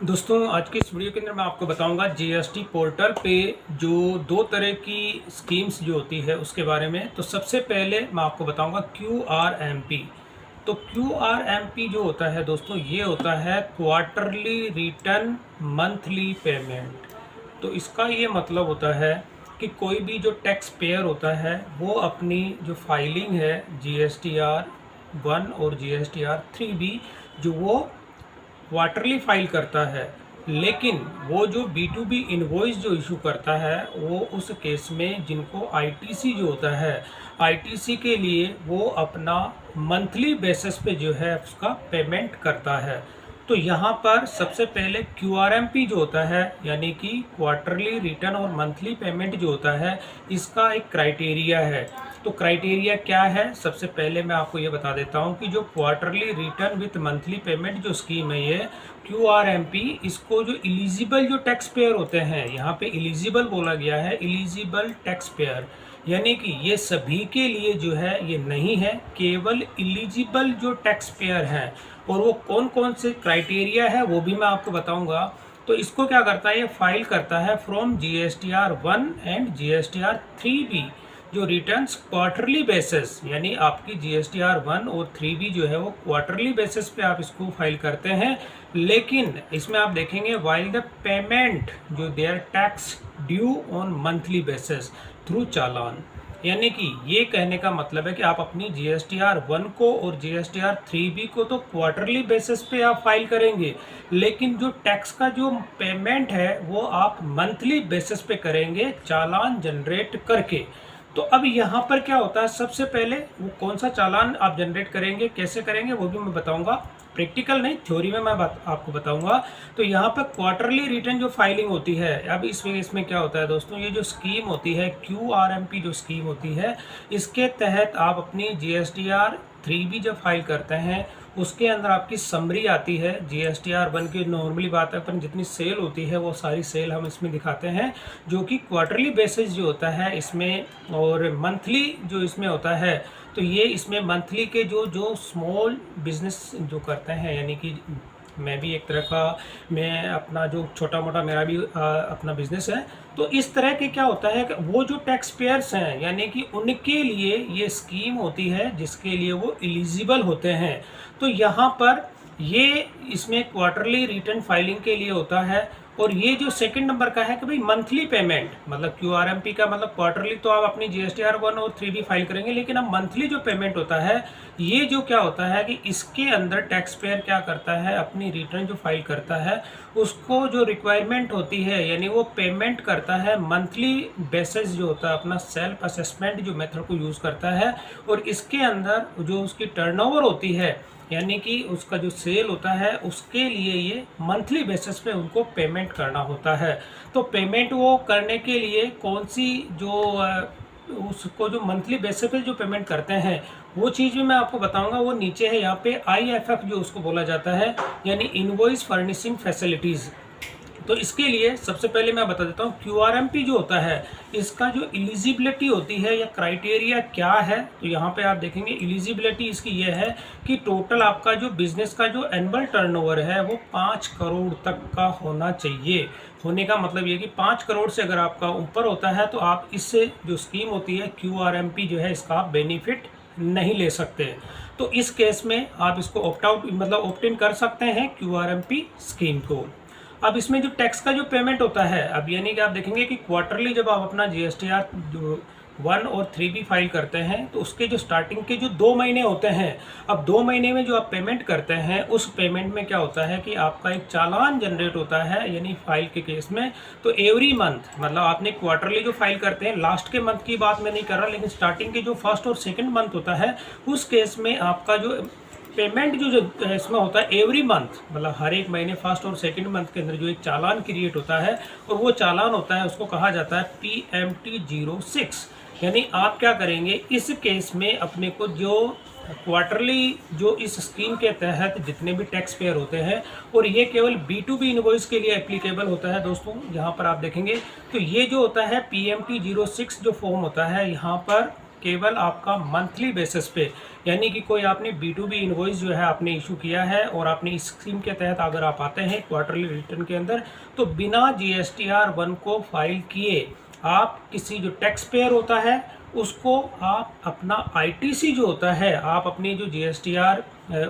दोस्तों आज की इस वीडियो के अंदर मैं आपको बताऊंगा जीएसटी पोर्टल पे जो दो तरह की स्कीम्स जो होती है उसके बारे में। तो सबसे पहले मैं आपको बताऊंगा क्यूआरएमपी। तो क्यूआरएमपी जो होता है दोस्तों, ये होता है क्वार्टरली रिटर्न मंथली पेमेंट। तो इसका ये मतलब होता है कि कोई भी जो टैक्स पेयर होता है वो अपनी जो फाइलिंग है GSTR 1 और GSTR 3B जो वो क्वार्टरली फाइल करता है, लेकिन वो जो B2B इनवॉइस जो इशू करता है वो उस केस में जिनको आईटीसी जो होता है, आईटीसी के लिए वो अपना मंथली बेसिस पे जो है उसका पेमेंट करता है। तो यहाँ पर सबसे पहले क्यूआरएमपी जो होता है यानी कि क्वार्टरली रिटर्न और मंथली पेमेंट जो होता है, इसका एक क्राइटेरिया है। तो क्राइटेरिया क्या है, सबसे पहले मैं आपको ये बता देता हूँ कि जो quarterly return with monthly payment जो स्कीम है ये क्यूआरएमपी, इसको जो इलिजिबल जो टैक्स पेयर होते हैं, यहाँ पे इलिजिबल बोला गया है, इलिजिबल टैक्स पेयर, यानी कि ये सभी के लिए जो है ये नहीं है, केवल इलिजिबल जो टैक्स पेयर हैं। और वो कौन कौन से क्राइटेरिया है वो भी मैं आपको बताऊंगा। तो इसको क्या करता है, ये फाइल करता है from GSTR 1 and GSTR 3B जो रिटर्न्स क्वार्टरली बेसिस, यानी आपकी GSTR 1 और 3B जो है वो क्वार्टरली बेसिस पे आप इसको फाइल करते हैं। लेकिन इसमें आप देखेंगे वाइल द पेमेंट जो their tax due on monthly basis through challan, यानी कि ये कहने का मतलब है कि आप अपनी GSTR 1 को और GSTR 3B को तो क्वार्टरली बेसिस पे आप फाइल करेंगे, लेकिन जो टैक्स का जो पेमेंट है वो आप मंथली बेसिस पे करेंगे चालान जनरेट करके। तो अब यहाँ पर क्या होता है, सबसे पहले वो कौन सा चालान आप जनरेट करेंगे, कैसे करेंगे वो भी मैं बताऊंगा। प्रैक्टिकल नहीं, थ्योरी में मैं आपको बताऊंगा। तो यहाँ पर क्वार्टरली रिटर्न जो फाइलिंग होती है, अब इसमें क्या होता है दोस्तों, ये जो स्कीम होती है क्यूआरएमपी जो स्कीम होती है, इसके तहत आप अपनी GSTR 3B जब फाइल करते हैं उसके अंदर आपकी समरी आती है। GSTR 1 की नॉर्मली बात है, अपन जितनी सेल होती है वो सारी सेल हम इसमें दिखाते हैं, जो कि क्वार्टरली बेसिस जो होता है इसमें, और मंथली जो इसमें होता है। तो ये इसमें मंथली के जो स्मॉल बिजनेस जो करते हैं, यानी कि मैं भी एक तरह का, मैं अपना जो छोटा मोटा मेरा भी अपना बिजनेस है, तो इस तरह के क्या होता है कि वो जो टैक्स पेयर्स हैं यानी कि उनके लिए ये स्कीम होती है जिसके लिए वो एलिजिबल होते हैं। तो यहाँ पर ये इसमें क्वार्टरली रिटर्न फाइलिंग के लिए होता है। और ये जो सेकंड नंबर का है कि भाई मंथली पेमेंट, मतलब क्यूआरएमपी का मतलब क्वार्टरली तो आप अपनी GSTR 1 और 3B फाइल करेंगे, लेकिन अब मंथली जो पेमेंट होता है ये जो क्या होता है कि इसके अंदर टैक्स पेयर क्या करता है, अपनी रिटर्न जो फाइल करता है उसको जो रिक्वायरमेंट होती है, यानी वो पेमेंट करता है मंथली बेसिस जो होता है, अपना सेल्फ असेसमेंट जो मेथड को यूज़ करता है। और इसके अंदर जो उसकी टर्नओवर होती है, यानी कि उसका जो सेल होता है उसके लिए ये मंथली बेसिस पे उनको पेमेंट करना होता है। तो पेमेंट वो करने के लिए कौन सी जो उसको जो मंथली बेसिस पे जो पेमेंट करते हैं वो चीज़ भी मैं आपको बताऊंगा। वो नीचे है यहाँ पे IFF जो उसको बोला जाता है, यानी इनवॉइस फर्निशिंग फैसिलिटीज़। तो इसके लिए सबसे पहले मैं बता देता हूँ क्यूआरएमपी जो होता है इसका जो इलिजिबिलिटी होती है या क्राइटेरिया क्या है। तो यहाँ पे आप देखेंगे इलिजिबिलिटी इसकी ये है कि टोटल आपका जो बिजनेस का जो एनुअल टर्नओवर है वो 5 करोड़ तक का होना चाहिए। होने का मतलब ये कि 5 करोड़ से अगर आपका ऊपर होता है तो आप इससे जो स्कीम होती है क्यूआरएमपी जो है इसका आप बेनिफिट नहीं ले सकते। तो इस केस में आप इसको ऑप्ट आउट मतलब ऑप्ट इन कर सकते हैं क्यूआरएमपी स्कीम को। अब इसमें जो टैक्स का जो पेमेंट होता है, अब यानी कि आप देखेंगे कि क्वार्टरली जब आप अपना GSTR 1 और 3B फाइल करते हैं तो उसके जो स्टार्टिंग के जो 2 महीने होते हैं, अब 2 महीने में जो आप पेमेंट करते हैं उस पेमेंट में क्या होता है कि आपका एक चालान जनरेट होता है, यानी फाइल के केस में। तो एवरी मंथ, मतलब आपने क्वार्टरली जो फाइल करते हैं, लास्ट के मंथ की बात मैं नहीं कर रहा, लेकिन स्टार्टिंग के जो फर्स्ट और सेकेंड मंथ होता है उस केस में आपका जो पेमेंट जो इसमें होता है एवरी मंथ, मतलब हर एक महीने फर्स्ट और सेकंड मंथ के अंदर जो एक चालान क्रिएट होता है, और वो चालान होता है उसको कहा जाता है PMT 06। यानी आप क्या करेंगे इस केस में अपने को जो क्वार्टरली जो इस स्कीम के तहत जितने भी टैक्स पेयर होते हैं, और ये केवल B2B इनवॉइस के लिए एप्लीकेबल होता है दोस्तों। यहाँ पर आप देखेंगे तो ये जो होता है PMT 06 जो फॉर्म होता है, यहाँ पर केवल आपका मंथली बेसिस पे, यानी कि कोई आपने B2B इनवॉइस जो है आपने इशू किया है और आपने इस स्कीम के तहत अगर आप आते हैं क्वार्टरली रिटर्न के अंदर, तो बिना GSTR 1 को फाइल किए आप किसी जो टैक्स पेयर होता है उसको आप अपना ITC जो होता है, आप अपनी जो GSTR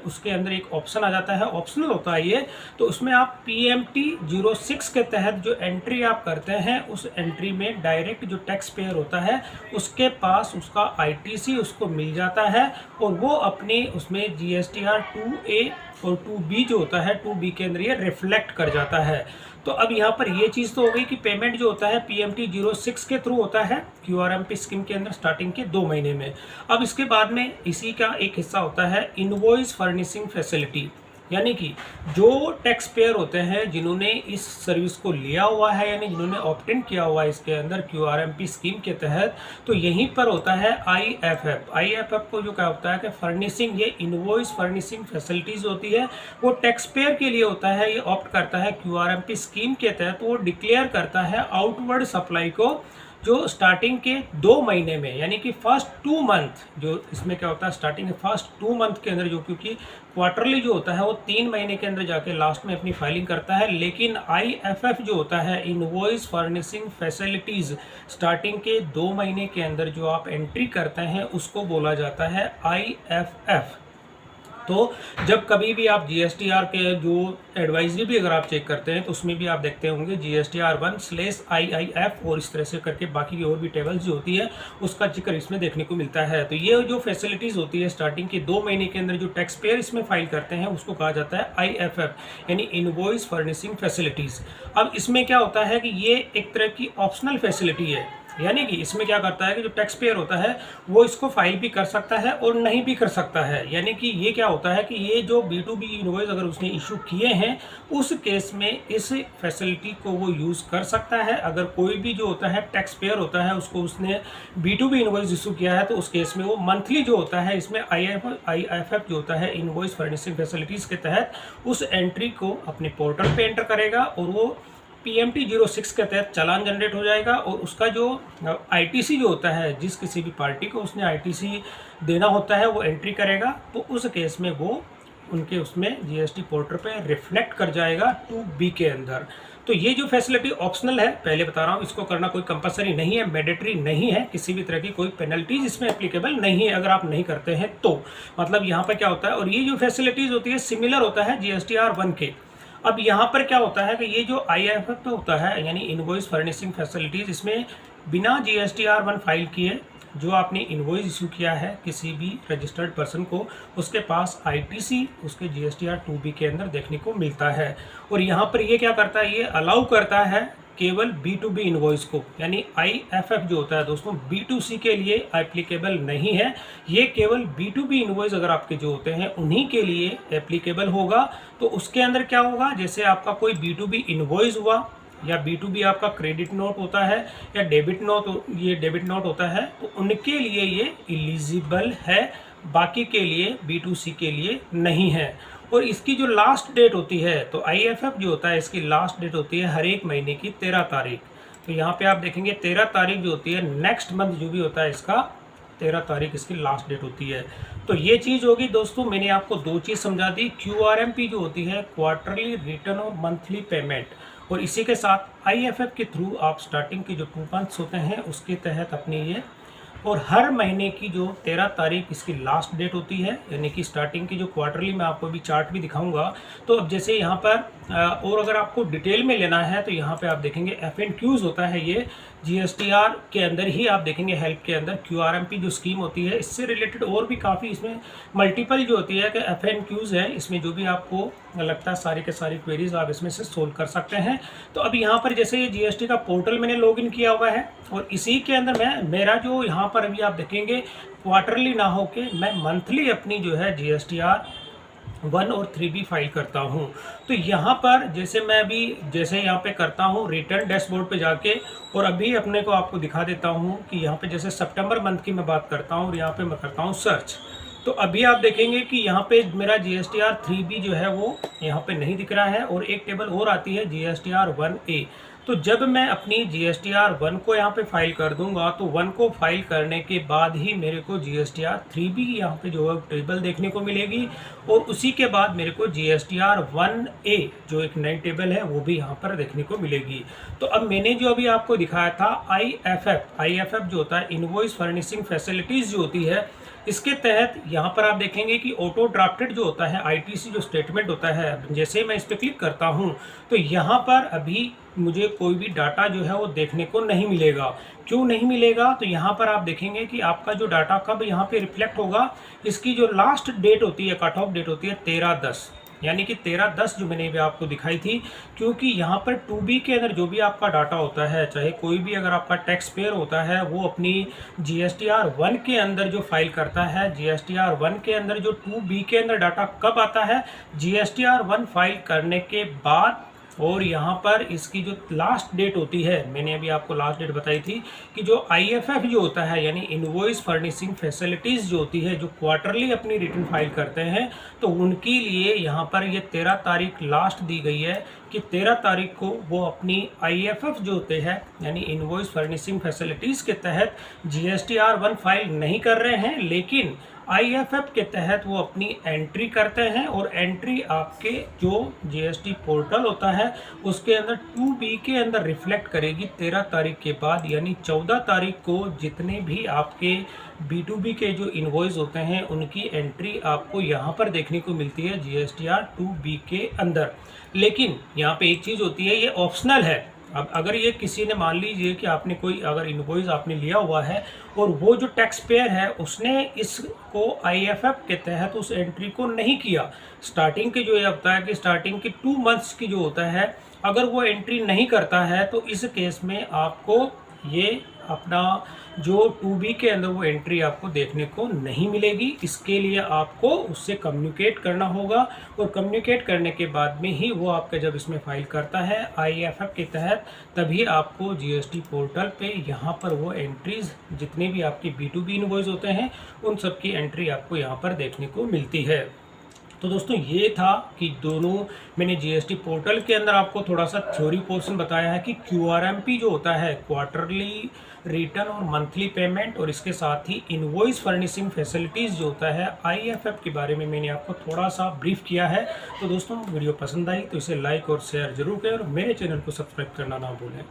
उसके अंदर एक ऑप्शन आ जाता है, ऑप्शनल होता है ये, तो उसमें आप PMT 06 के तहत जो एंट्री आप करते हैं उस एंट्री में डायरेक्ट जो टैक्स पेयर होता है उसके पास उसका ITC उसको मिल जाता है और वो अपनी उसमें GSTR 2A और 2B जो होता है 2B के अंदर ये रिफ्लेक्ट कर जाता है। तो अब यहाँ पर ये चीज़ तो हो गई कि पेमेंट जो होता है PMT 06 के थ्रू होता है QRMP स्कीम के अंदर स्टार्टिंग के 2 महीने में। अब इसके बाद में इसी का एक हिस्सा होता है इनवॉइस फर्निशिंग फैसिलिटी, यानी कि जो टैक्स पेयर होते हैं जिन्होंने इस सर्विस को लिया हुआ है, यानी जिन्होंने ऑप्ट इन किया हुआ है इसके अंदर QRMP स्कीम के तहत, तो यहीं पर होता है IFF को जो क्या होता है कि फर्निशिंग, ये इनवॉइस फर्निशिंग फैसिलिटीज़ होती है, वो टैक्स पेयर के लिए होता है। ये ऑप्ट करता है QRMP स्कीम के तहत, वो डिक्लेयर करता है आउटवर्ड सप्लाई को जो स्टार्टिंग के 2 महीने में, यानी कि फर्स्ट 2 मंथ, जो इसमें क्या होता है स्टार्टिंग के फर्स्ट 2 मंथ के अंदर, जो क्योंकि क्वार्टरली जो होता है वो 3 महीने के अंदर जाके लास्ट में अपनी फाइलिंग करता है, लेकिन IFF जो होता है इनवॉइस फर्निशिंग फैसिलिटीज़ स्टार्टिंग के 2 महीने के अंदर जो आप एंट्री करते हैं उसको बोला जाता है IFF। तो जब कभी भी आप GSTR के जो एडवाइजरी भी अगर आप चेक करते हैं तो उसमें भी आप देखते होंगे GSTR 1/IIF और इस तरह से करके बाकी की और भी टेबल्स जो होती है उसका जिक्र इसमें देखने को मिलता है। तो ये जो फैसिलिटीज़ होती है स्टार्टिंग के 2 महीने के अंदर जो टैक्स पेयर इसमें फाइल करते हैं उसको कहा जाता है IFF, यानी इनवॉइस फर्निशिंग फैसिलिटीज़। अब इसमें क्या होता है कि ये एक तरह की ऑप्शनल फैसिलिटी है, यानी कि इसमें क्या करता है कि जो टैक्स पेयर होता है वो इसको फाइल भी कर सकता है और नहीं भी कर सकता है। यानी कि ये क्या होता है कि ये जो B2B इनवॉइस अगर उसने इशू किए हैं उस केस में इस फैसिलिटी को वो यूज़ कर सकता है। अगर कोई भी जो होता है टैक्स पेयर होता है उसको उसने B2B इनवॉइस इशू किया है तो उस केस में वो मंथली जो होता है इसमें IFF जो होता है इनवॉइस फर्निशिंग फैसिलिटीज़ के तहत उस एंट्री को अपने पोर्टल पे एंटर करेगा और वो PMT 06 के तहत चालान जनरेट हो जाएगा और उसका जो ITC जो होता है, जिस किसी भी पार्टी को उसने ITC देना होता है वो एंट्री करेगा, तो उस केस में वो उनके उसमें GST पोर्टल पे रिफ्लेक्ट कर जाएगा 2B के अंदर। तो ये जो फैसिलिटी ऑप्शनल है, पहले बता रहा हूँ, इसको करना कोई कंपलसरी नहीं है, मैंडेटरी नहीं है, किसी भी तरह की कोई पेनल्टीज इसमें एप्लीकेबल नहीं है अगर आप नहीं करते हैं तो। मतलब यहाँ पर क्या होता है, और ये जो फैसिलिटीज़ होती है सिमिलर होता है GSTR 1 के। अब यहाँ पर क्या होता है कि ये जो IFF होता है यानी इनवॉइस फर्निशिंग फैसिलिटीज़, इसमें बिना GSTR 1 फाइल किए जो आपने इनवॉइस इशू किया है किसी भी रजिस्टर्ड पर्सन को, उसके पास ITC उसके GSTR 2B के अंदर देखने को मिलता है। और यहाँ पर ये क्या करता है, ये अलाउ करता है केवल B2B इनवॉइस को, यानी IFF जो होता है दोस्तों B2C के लिए एप्लीकेबल नहीं है। ये केवल B2B इनवॉइस अगर आपके जो होते हैं उन्हीं के लिए एप्लीकेबल होगा। तो उसके अंदर क्या होगा, जैसे आपका कोई B2B इनवॉइस हुआ या B2B आपका क्रेडिट नोट होता है या डेबिट नोट होता है, तो उनके लिए ये एलिजिबल है, बाकी के लिए B2C के लिए नहीं है। और इसकी जो लास्ट डेट होती है, तो IFF जो होता है इसकी लास्ट डेट होती है हर एक महीने की 13 तारीख। तो यहाँ पे आप देखेंगे 13 तारीख जो होती है नेक्स्ट मंथ जो भी होता है इसका 13 तारीख इसकी लास्ट डेट होती है। तो ये चीज़ होगी दोस्तों, मैंने आपको 2 चीज़ समझा दी। QRMP जो होती है क्वार्टरली रिटर्न और मंथली पेमेंट, और इसी के साथ IFF के थ्रू आप स्टार्टिंग के जो 2 मंथ्स होते हैं उसके तहत अपनी ये, और हर महीने की जो 13 तारीख इसकी लास्ट डेट होती है, यानी कि स्टार्टिंग की जो क्वार्टरली, मैं आपको अभी चार्ट भी दिखाऊंगा। तो अब जैसे यहाँ पर और अगर आपको डिटेल में लेना है तो यहाँ पे आप देखेंगे FNQs होता है, ये GSTR के अंदर ही आप देखेंगे हेल्प के अंदर QRMP जो स्कीम होती है इससे रिलेटेड और भी काफ़ी इसमें मल्टीपल जो होती है कि FNQs है, इसमें जो भी आपको लगता है सारी के सारी क्वेरीज आप इसमें से सोल्व कर सकते हैं। तो अब यहाँ पर जैसे ये GST का पोर्टल मैंने लॉगिन किया हुआ है और इसी के अंदर मेरा जो यहाँ पर अभी आप देखेंगे क्वार्टरली ना हो के मैं मंथली अपनी जो है GSTR 1 और 3B फाइल करता हूँ। तो यहाँ पर जैसे मैं अभी जैसे यहाँ पे करता हूँ रिटर्न डैशबोर्ड पे जाके, और अभी अपने को आपको दिखा देता हूँ कि यहाँ पे जैसे सितंबर मंथ की मैं बात करता हूँ और यहाँ पे मैं करता हूँ सर्च। तो अभी आप देखेंगे कि यहाँ पे मेरा GSTR 3B जो है वो यहाँ पे नहीं दिख रहा है, और एक टेबल और आती है GSTR 1A। तो तो जब मैं अपनी GSTR 1 को यहाँ पे फाइल कर दूंगा तो 1 को फाइल करने के बाद ही मेरे को GSTR 3 भी यहाँ पे जो है टेबल देखने को मिलेगी, और उसी के बाद मेरे को GSTR 1A जो एक नई टेबल है वो भी यहाँ पर देखने को मिलेगी। तो अब मैंने जो अभी आपको दिखाया था IFF जो होता है इनवॉइस फर्निशिंग फैसिलिटीज़ जो होती है, इसके तहत यहाँ पर आप देखेंगे कि ऑटो ड्राफ्टेड जो होता है ITC जो स्टेटमेंट होता है, जैसे मैं इस पर क्लिक करता हूँ तो यहाँ पर अभी मुझे कोई भी डाटा जो है वो देखने को नहीं मिलेगा। क्यों नहीं मिलेगा? तो यहाँ पर आप देखेंगे कि आपका जो डाटा कब यहाँ पे रिफ्लेक्ट होगा, इसकी जो लास्ट डेट होती है, कट ऑफ डेट होती है 13/10, यानी कि 13/10 जो मैंने भी आपको दिखाई थी। क्योंकि यहाँ पर 2B के अंदर जो भी आपका डाटा होता है, चाहे कोई भी अगर आपका टैक्स पेयर होता है, वो अपनी GSTR 1 के अंदर जो फाइल करता है, GSTR 1 के अंदर जो 2B के अंदर डाटा कब आता है, GSTR 1 फाइल करने के बाद। और यहाँ पर इसकी जो लास्ट डेट होती है, मैंने अभी आपको लास्ट डेट बताई थी कि जो IFF जो होता है यानी इनवॉइस फर्निशिंग फैसिलिटीज़ जो होती है, जो क्वार्टरली अपनी रिटर्न फाइल करते हैं, तो उनके लिए यहाँ पर ये 13 तारीख लास्ट दी गई है कि 13 तारीख को वो अपनी IFF जो होते हैं यानी इनवॉइस फर्निशिंग फैसिलिटीज़ के तहत GSTR 1 फाइल नहीं कर रहे हैं, लेकिन IFF के तहत वो अपनी एंट्री करते हैं। और एंट्री आपके जो GST पोर्टल होता है उसके अंदर 2B के अंदर रिफ्लेक्ट करेगी 13 तारीख के बाद, यानी 14 तारीख को जितने भी आपके B2B के जो इनवॉइस होते हैं उनकी एंट्री आपको यहाँ पर देखने को मिलती है GSTR 2B के अंदर। लेकिन यहाँ पे एक चीज़ होती है, ये ऑप्शनल है। अब अगर ये किसी ने, मान लीजिए कि आपने कोई अगर इनवॉइस आपने लिया हुआ है और वो जो टैक्स पेयर है उसने इसको IFF के तहत उस एंट्री को नहीं किया, स्टार्टिंग के जो ये होता है कि स्टार्टिंग के 2 मंथ्स की जो होता है, अगर वो एंट्री नहीं करता है तो इस केस में आपको ये अपना जो 2B के अंदर वो एंट्री आपको देखने को नहीं मिलेगी। इसके लिए आपको उससे कम्युनिकेट करना होगा, और कम्युनिकेट करने के बाद में ही वो आपका जब इसमें फाइल करता है IFF के तहत, तभी आपको GST पोर्टल पे यहाँ पर वो एंट्रीज जितने भी आपके B2B इनवॉइस होते हैं उन सब की एंट्री आपको यहाँ पर देखने को मिलती है। तो दोस्तों ये था कि दोनों मैंने GST पोर्टल के अंदर आपको थोड़ा सा थ्योरी पोर्शन बताया है कि QRMP जो होता है क्वार्टरली रिटर्न और मंथली पेमेंट, और इसके साथ ही इनवॉइस फर्निशिंग फैसिलिटीज़ जो होता है IFF के बारे में मैंने आपको थोड़ा सा ब्रीफ किया है। तो दोस्तों वीडियो पसंद आई तो इसे लाइक और शेयर जरूर करें, और मेरे चैनल को सब्सक्राइब करना ना भूलें।